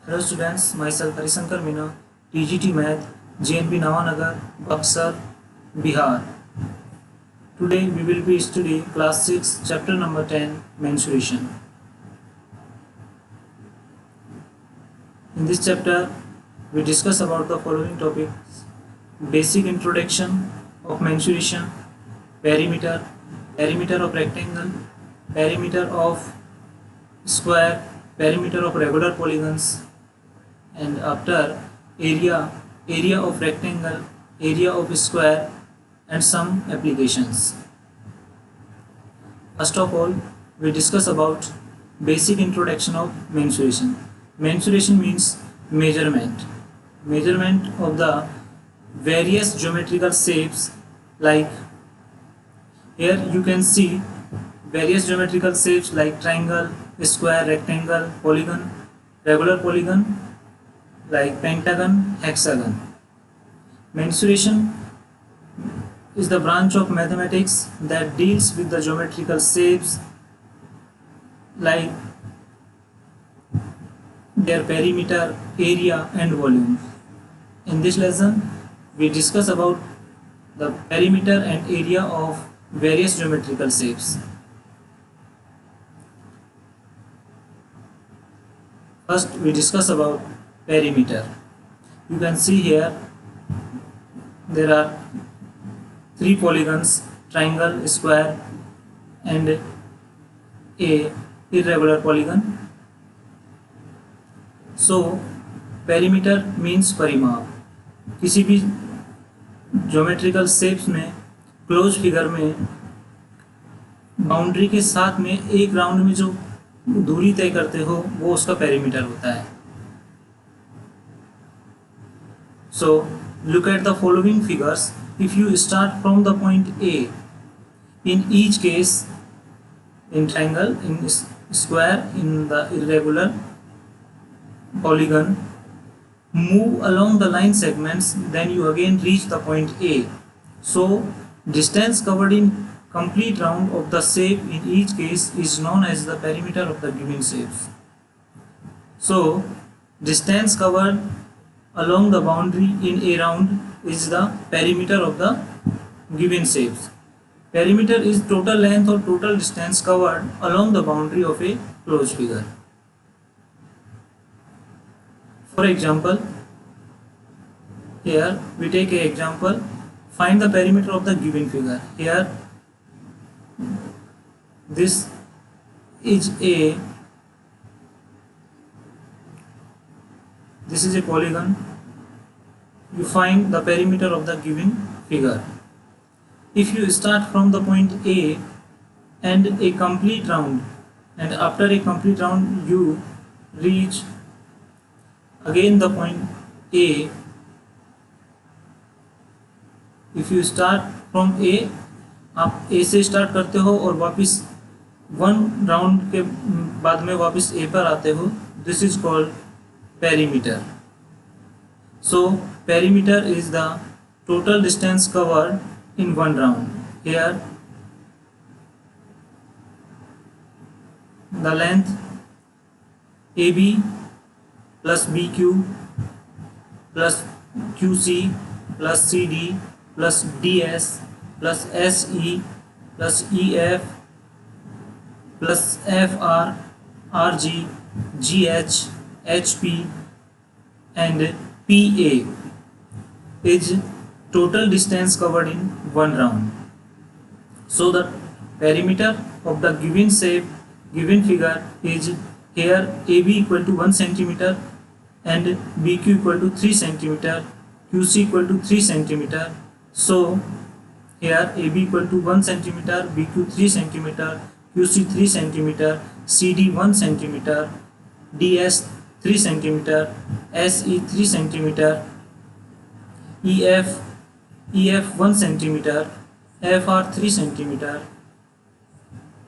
Hello students, myself Harisankar Meena, TGT Math, JNB Nawanagar, Buxar, Bihar. Today we will be studying class 6, chapter number 10, mensuration. In this chapter, we discuss about the following topics: basic introduction of mensuration, perimeter, perimeter of rectangle, perimeter of square, perimeter of regular polygons, and after area of rectangle, area of square, and some applications. First of all, we discuss about basic introduction of mensuration. Mensuration means measurement of the various geometrical shapes. Like here you can see various geometrical shapes like triangle, square, rectangle, polygon, regular polygon, like pentagon, hexagon. Mensuration is the branch of mathematics that deals with the geometrical shapes like their perimeter, area, and volume. In this lesson, we discuss about the perimeter and area of various geometrical shapes. First, we discuss about perimeter. You can see here there are three polygons: triangle, square, and a irregular polygon. So perimeter means परिमाप. किसी भी geometrical shapes में close figure में boundary के साथ में एक round में जो दूरी तय करते हो वो उसका पेरीमीटर होता है. So look at the following figures. If you start from the point A, in each case, in triangle, in square, in the irregular polygon, move along the line segments, then you again reach the point A. So distance covered in complete round of the shape in each case is known as the perimeter of the given shapes. So distance covered along the boundary in a round is the perimeter of the given shapes. Perimeter is total length or total distance covered along the boundary of a closed figure. For example, here we take an example. Find the perimeter of the given figure. Here this is a polygon. You find the perimeter of the given figure. If you start from the point A and a complete round, and after a complete round you reach again the point A. If you start from A, आप A से start करते हो और वापस one round के बाद में वापस A पर आते हो, this is called perimeter. So perimeter is the total distance covered in one round. Here the length AB plus BQ plus QC plus CD plus DS plus SE plus EF plus FR, RG, GH, HP and PA is total distance covered in one round. So the perimeter of the given shape, given figure is here AB equal to 1 centimeter and BQ equal to 3 centimeter, QC equal to 3 centimeter. So here AB equal to 1 centimeter, BQ 3 centimeter, QC 3 centimeter, CD 1 centimeter, DS 3 centimeter, SE 3 centimeter, EF 1 centimeter, FR 3 centimeter,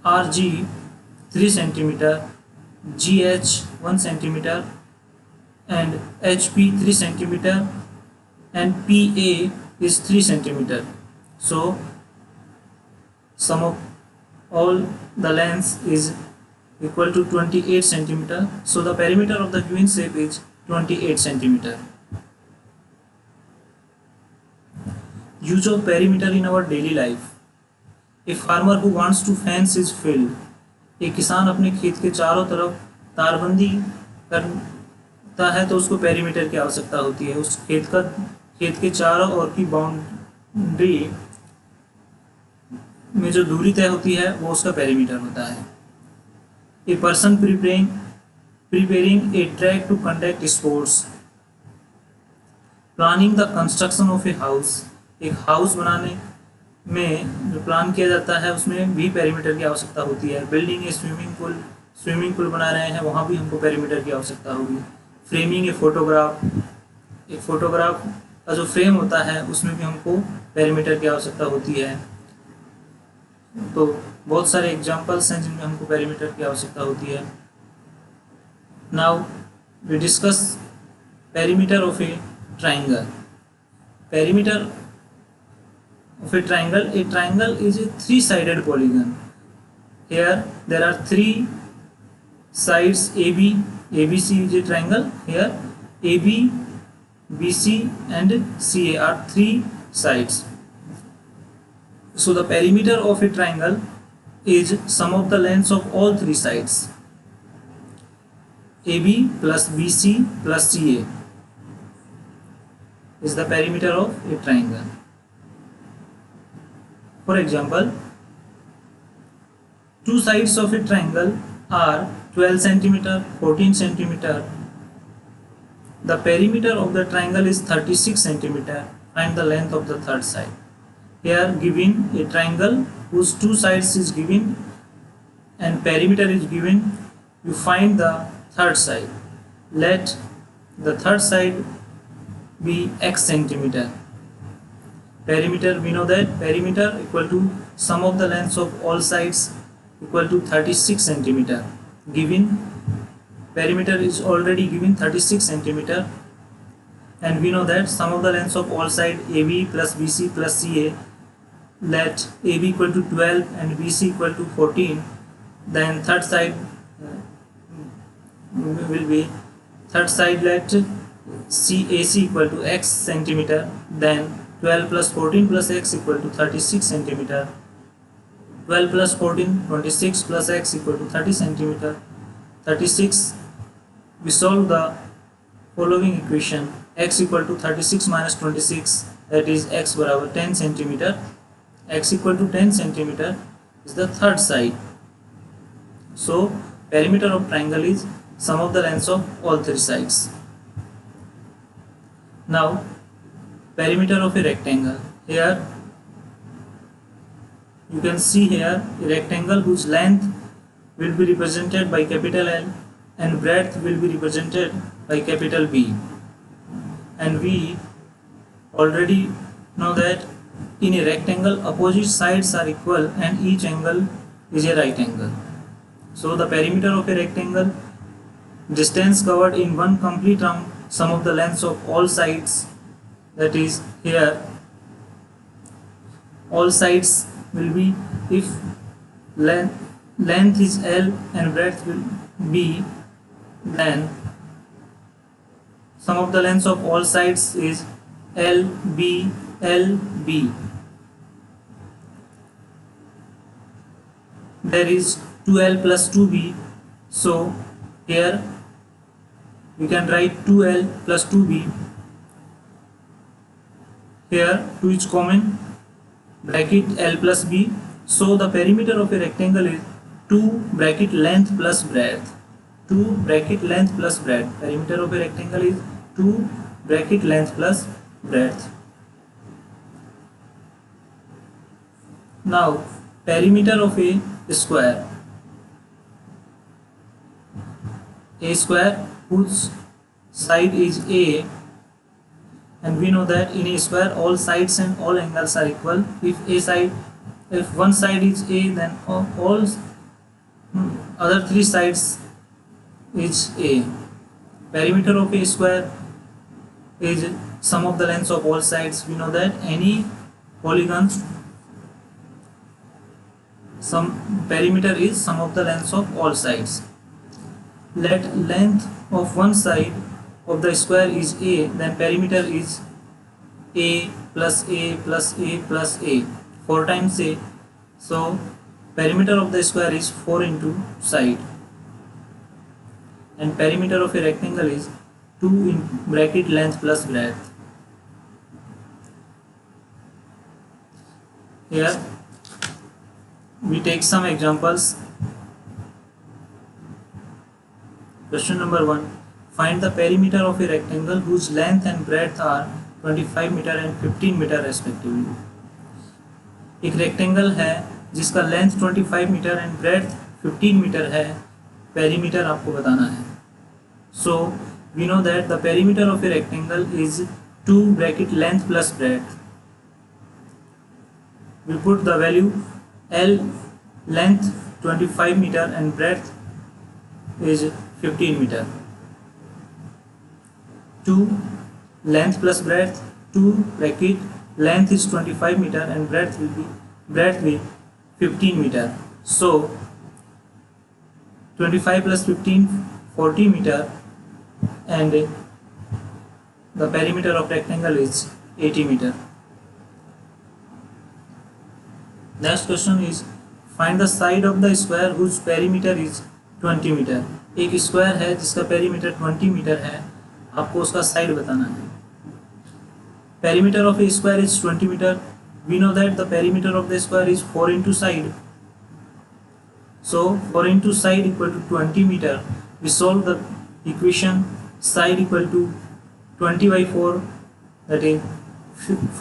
RG 3 centimeter, GH 1 centimeter and HP 3 centimeter and PA is 3 centimeter. So sum of all the lengths is equal to 28 centimeter. So the perimeter of the given shape is 28 centimeter. Use of perimeter in our daily life. A farmer who wants to fence his field. एक किसान अपने खेत के चारों तरफ तारबंदी करता है तो उसको पेरीमीटर की आवश्यकता होती है. उस खेत के चारों ओर की बाउंड्री में जो दूरी तय होती है वो उसका पेरीमीटर होता है. A person preparing a track to conduct sports. Planning the construction of a house. एक हाउस बनाने में जो प्लान किया जाता है उसमें भी पेरीमीटर की आवश्यकता होती है. बिल्डिंग ए स्विमिंग पूल बना रहे हैं वहाँ भी हमको पेरीमीटर की आवश्यकता होगी. Framing a photograph. एक फोटोग्राफ का जो फ्रेम होता है उसमें भी हमको पेरीमीटर की आवश्यकता होती है. तो बहुत सारे एग्जांपल्स हैं जिनमें हमको पेरीमीटर की आवश्यकता होती है. Now we discuss perimeter of a triangle. Perimeter of a triangle. A triangle is a three-sided polygon. Here there are three sides AB. ABC is a triangle. Here AB, BC and CA are three sides. So the perimeter of a triangle is sum of the lengths of all three sides. AB plus BC plus CA is the perimeter of a triangle. For example, two sides of a triangle are 12 centimeter, 14 centimeter. The perimeter of the triangle is 36 centimeter. Find the length of the third side. Here given a triangle whose two sides is given and perimeter is given, you find the third side. Let the third side be x centimeter. Perimeter, we know that perimeter equal to sum of the lengths of all sides equal to 36 centimeter. Given perimeter is already given 36 centimeter, and we know that sum of the lengths of all side AB plus BC plus CA. Let AB equal to 12 and BC equal to 14. Then third side will be let CAC equal to x centimeter. Then 12 plus 14 plus x equal to 36 centimeter. 12 plus 14, 26 plus x equal to 30 centimeter. 36. We solve the following equation. X equal to 36 minus 26, that is x बराबर 10 centimeter. X equal to 10 centimeter is the third side. So perimeter of triangle is sum of the lengths of all three sides. Now perimeter of a rectangle. Here you can see here a rectangle whose length will be represented by capital L and breadth will be represented by capital B. And we already know that in a rectangle opposite sides are equal and each angle is a right angle. So the perimeter of a rectangle, distance covered in one complete round, sum of the lengths of all sides, that is here all sides will be, if length is L and breadth will be, then sum of the lengths of all sides is LB. There is 2L plus 2B, so here we can write 2L plus 2B. Here 2 is common, bracket L plus B. So the perimeter of a rectangle is 2 bracket length plus breadth. 2 bracket length plus breadth. Perimeter of a rectangle is 2 bracket length plus breadth. Now perimeter of a square. A square whose side is A, and we know that in a square all sides and all angles are equal. If one side is A, then all other three sides is A. Perimeter of a square is sum of the lengths of all sides. We know that any polygon Sum perimeter is sum of the lengths of all sides. Let length of one side of the square is a, then perimeter is a plus a plus a plus a, 4 times a. So perimeter of the square is 4 into side, and perimeter of a rectangle is 2 in bracket length plus breadth. Here we take some examples. Question number 1. Find the perimeter of a rectangle whose length and breadth are 25 metre and 15 metre respectively. एक rectangle है जिसका length 25 metre and breadth 15 metre है. Perimeter आपको बताना है. So we know that the perimeter of a rectangle is 2 bracket length plus breadth. We put the value L, length 25 meter and breadth is 15 meter. 2 length plus breadth, 2 bracket length is 25 meter and breadth will be 15 meter. So 25 plus 15 40 meter and the perimeter of rectangle is 80 meter. Next question is find the side of the square whose perimeter is 20 meter. एक square है जिसका perimeter 20 metre है, आपको उसका side बताना है. Perimeter of a square is 20 meter. We know that the perimeter of the square is 4 into side. So 4 into side equal to 20 meter. We solve the equation side equal to 20 by 4, that is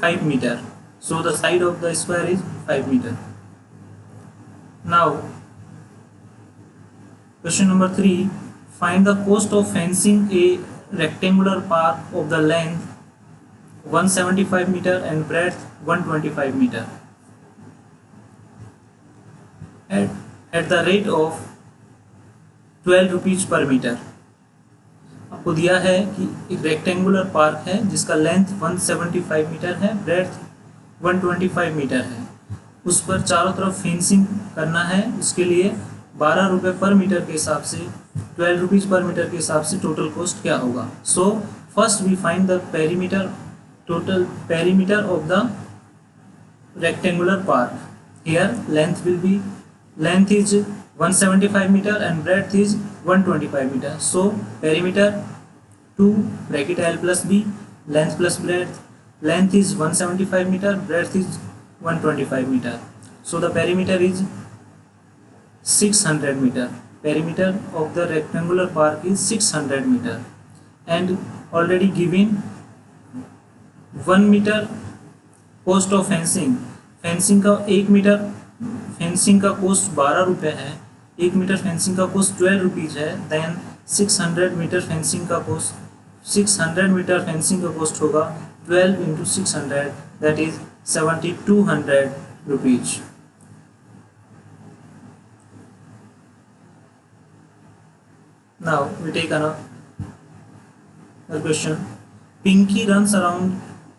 5 meter. So the side of the square is 5 meter. Now question number 3. Find the cost of fencing a rectangular park of the length 175 meter and breadth 125 meter at the rate of 12 rupees per meter. आपको दिया है कि एक rectangular park है जिसका length 175 metre है, breadth 125 metre है. उस पर चारों तरफ फेंसिंग करना है. उसके लिए 12 रुपये पर मीटर के हिसाब से, 12 रुपीज़ पर मीटर के हिसाब से टोटल कॉस्ट क्या होगा. So first we find the perimeter, total perimeter of the rectangular park. Here length is 175 meter and breadth is 125 meter. So perimeter 2 bracket L plus B, length plus breadth. Length is 175 meter, breadth is 125 meter. So the perimeter is 600 meter. Perimeter of the rectangular park is 600 meter and already given 1 metre cost of fencing. Fencing का 1 metre fencing का cost 12 रुपये है. 1 metre fencing का cost 12 rupees है. Then 600 metre fencing का cost 600 metre fencing का cost होगा 12 into 600, that is 7200 rupees. Now we take another question. Pinky runs around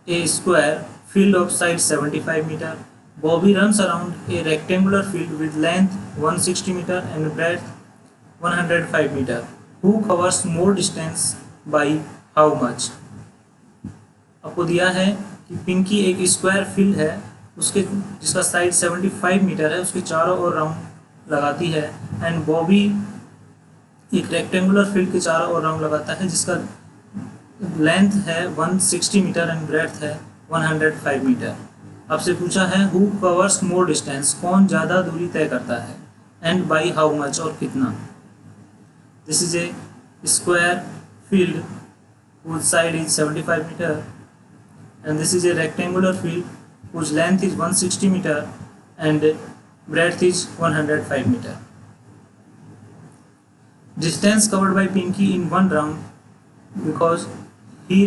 a square field of side 75 meter. Bobby runs around a rectangular field with length 160 meter and breadth 105 meter. Who covers more distance by how much? आपको दिया है कि पिंकी एक square field है उसके जिसका side 75 metre है, उसके चारों ओर राउंड लगाती है. एंड बॉबी एक रेक्टेंगुलर फील्ड के चारों ओर राउंड लगाता है जिसका लेंथ है 160 मीटर एंड ब्रेड्थ है 105 मीटर. आपसे पूछा है हु कवर्स मोर डिस्टेंस, कौन ज़्यादा दूरी तय करता है, एंड बाई हाउ मच, और कितना. This is a square field whose side is 75 meter and this is a rectangular field whose length is 160 meter and breadth is 105 meter. Distance covered by Pinky in one round because he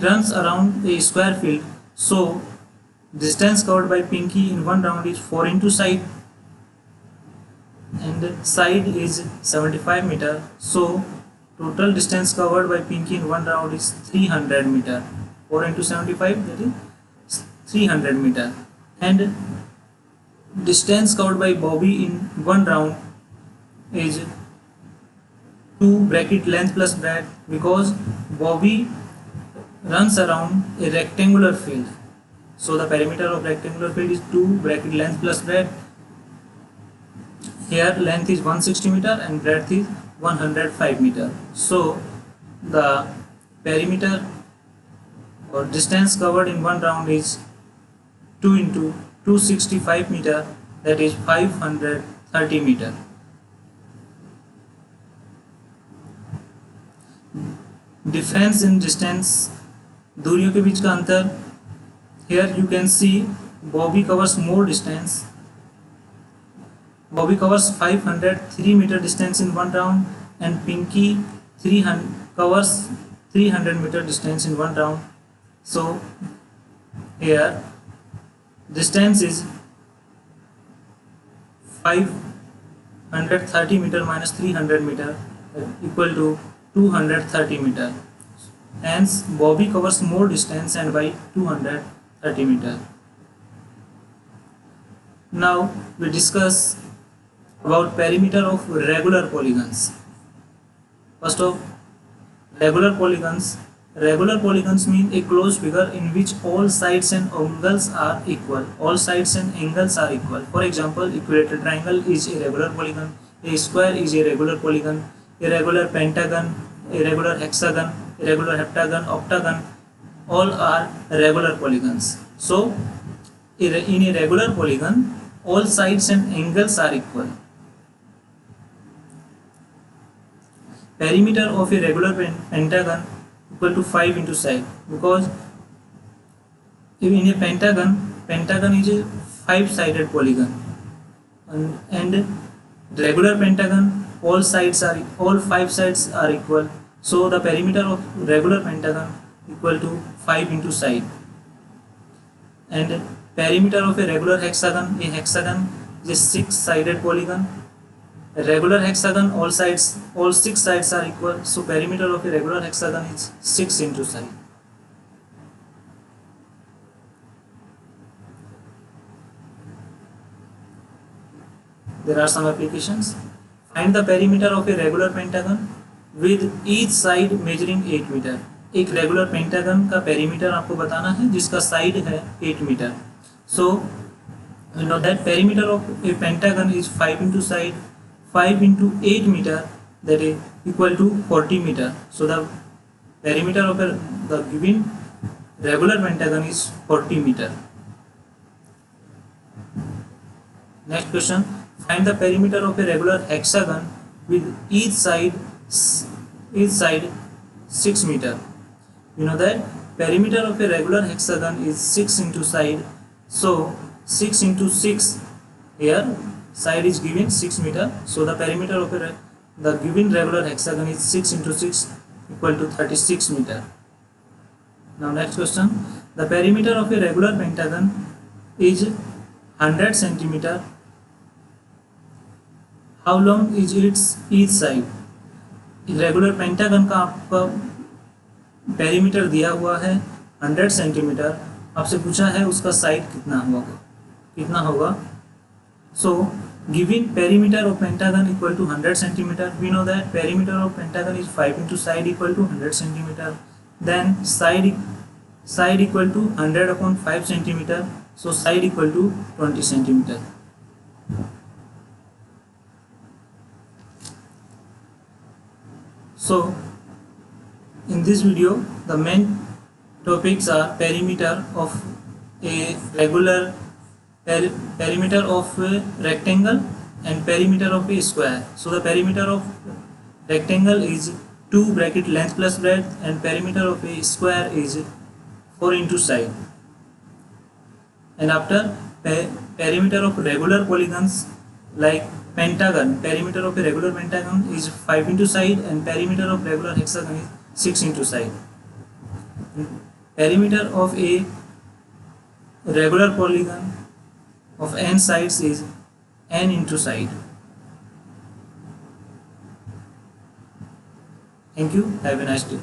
runs around a square field, so distance covered by Pinky in one round is 4 into side and side is 75 meter, so total distance covered by Pinky in one round is 300 meter. 4 into 75, that is 300 meter. And distance covered by Bobby in one round is 2 bracket length plus breadth, because Bobby runs around a rectangular field. So the perimeter of rectangular field is 2 bracket length plus breadth. Here length is 160 meter and breadth is 105 meter. So the perimeter or distance covered in one round is 2 into 265 meter, that is 530 meter. Difference in distance, दूरियों के बीच का अंतर. Here you can see Bobby covers more distance. Bobby covers 503 meter distance in one round, and Pinky covers 300 meter distance in one round. So here distance is 530 meter minus 300 meter equal to 230 meter. Hence Bobby covers more distance and by 230 meter. Now we discuss about perimeter of regular polygons. First of regular polygons. Regular polygons mean a closed figure in which all sides and angles are equal. All sides and angles are equal. For example, equilateral triangle is a regular polygon. A square is a regular polygon. A regular pentagon, a regular hexagon, a regular heptagon, octagon, all are regular polygons. So in a regular polygon, all sides and angles are equal. Perimeter of a regular pentagon equal to 5 into side, because in a pentagon is a 5-sided polygon, and regular pentagon all 5 sides are equal. So the perimeter of regular pentagon equal to 5 into side. And perimeter of a regular hexagon, a hexagon is a 6-sided polygon. A regular hexagon, all 6 sides are equal, so perimeter of a regular hexagon is 6 into side. There are some applications. Find the perimeter of a regular pentagon with each side measuring 8 meter. एक regular pentagon का perimeter आपको बताना है जिसका side है 8 metre. So you know that perimeter of a pentagon is 5 into side. 5 into 8 meter, that is equal to 40 meter. So the perimeter of the given regular pentagon is 40 meter. Next question. Find the perimeter of a regular hexagon with each side 6 meter. You know that perimeter of a regular hexagon is 6 into side. So 6 into 6, here side is given 6 meter, so the perimeter of the given regular hexagon is 6 into 6 equal to 36 meter. Now next question. The perimeter of a regular pentagon is 100 centimeter. How long is its each side? Regular pentagon का आपका perimeter दिया हुआ है 100 centimetre. आपसे पूछा है उसका side कितना होगा. So given perimeter of pentagon equal to 100 centimeter, we know that perimeter of pentagon is 5 into side equal to 100 centimeter. Then side equal to 100 upon 5 centimeter, so side equal to 20 centimeter. So in this video the main topics are perimeter of a regular, perimeter of a rectangle and perimeter of a square. So the perimeter of rectangle is 2 bracket length plus breadth, and perimeter of a square is 4 into side. And after perimeter of regular polygons like pentagon, perimeter of a regular pentagon is 5 into side, and perimeter of regular hexagon is 6 into side. Perimeter of a regular polygon of n sides is n into side. Thank you. Have a nice day.